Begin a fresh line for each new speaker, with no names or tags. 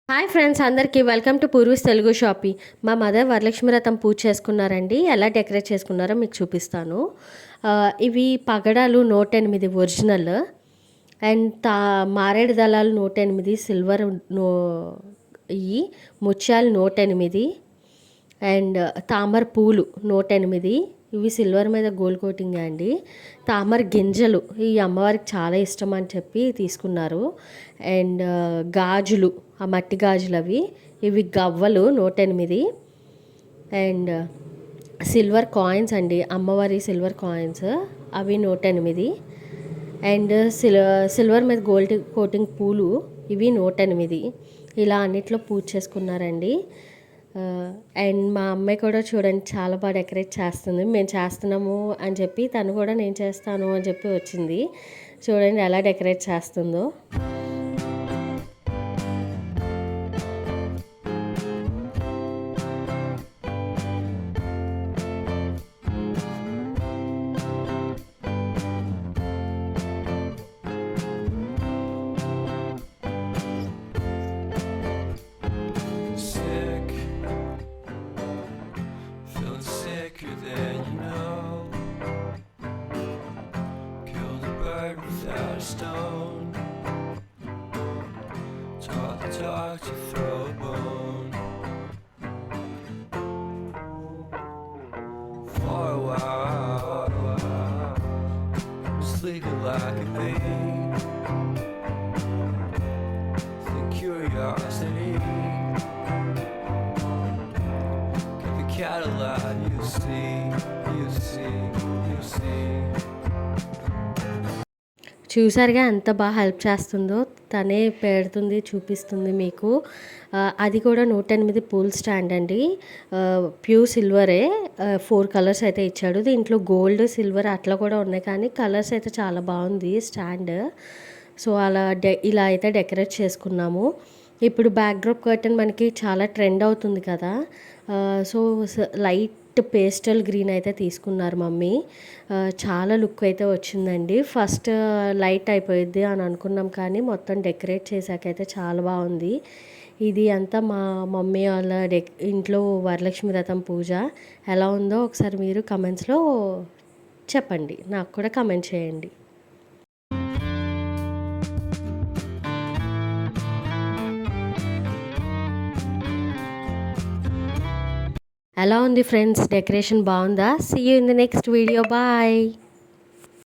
Hi friends, అందరికీ welcome to పూర్వీస్ Telugu shopping. మా mother Varalakshmi వ్రతం పూజ చేసుకున్నారండి. ఎలా డెకరేట్ చేసుకున్నారో మీకు చూపిస్తాను. ఇవి పగడాలు 108 ఒరిజినల్, అండ్ మారేడు దళాలు 108 సిల్వర్, ఇవి ముత్యాలు 108, అండ్ తామర పూలు 108. ఇవి సిల్వర్ మీద గోల్డ్ కోటింగ్ అండి. తామర గింజలు ఈ అమ్మవారికి చాలా ఇష్టం అని చెప్పి తీసుకున్నారు. అండ్ గాజులు, ఆ మట్టి గాజులు అవి, ఇవి గవ్వలు 108. అండ్ సిల్వర్ కాయిన్స్ అండి, అమ్మవారి సిల్వర్ కాయిన్స్ అవి 108. అండ్ సిల్వర్ మీద గోల్డ్ కోటింగ్ పూలు ఇవి 108. ఇలా అన్నిట్లో పూజ చేసుకున్నారండి. అండ్ మా అమ్మాయి కూడా చూడండి చాలా బాగా డెకరేట్ చేస్తుంది. మేము చేస్తున్నాము అని చెప్పి తను కూడా నేను చేస్తాను అని చెప్పి వచ్చింది. చూడండి ఎలా డెకరేట్ చేస్తుందో.
Stone, talk to throw a bone. For a while, sleeping like a thief. The curiosity keep the cat alive. You see.
చూసారుగా ఎంత బాగా హెల్ప్ చేస్తుందో. తనే పెడుతుంది, చూపిస్తుంది మీకు. అది కూడా 108 పూల్ స్టాండ్ అండి. ప్యూర్ సిల్వరే. 4 కలర్స్ అయితే ఇచ్చాడు. దీంట్లో గోల్డ్, సిల్వర్ అట్లా కూడా ఉన్నాయి, కానీ కలర్స్ అయితే చాలా బాగుంది స్టాండ్. సో అలా ఇలా అయితే డెకరేట్ చేసుకున్నాము. ఇప్పుడు బ్యాక్డ్రాప్ కర్టన్ మనకి చాలా ట్రెండ్ అవుతుంది కదా. సో లైట్ పేస్టల్ గ్రీన్ అయితే తీసుకున్నారు మమ్మీ. చాలా లుక్ అయితే వచ్చిందండి. ఫస్ట్ లైట్ అయిపోయిద్ది అని అనుకున్నాం, కానీ మొత్తం డెకరేట్ చేశాకైతే చాలా బాగుంది. ఇది అంతా మా మమ్మీ వాళ్ళ ఇంట్లో వరలక్ష్మి వ్రతం పూజ ఎలా ఉందో ఒకసారి మీరు కమెంట్స్లో చెప్పండి, నాకు కూడా కమెంట్ చేయండి. ఎలా ఉంది ఫ్రెండ్స్, డెకరేషన్ బాగుందా? See you in the next video. Bye.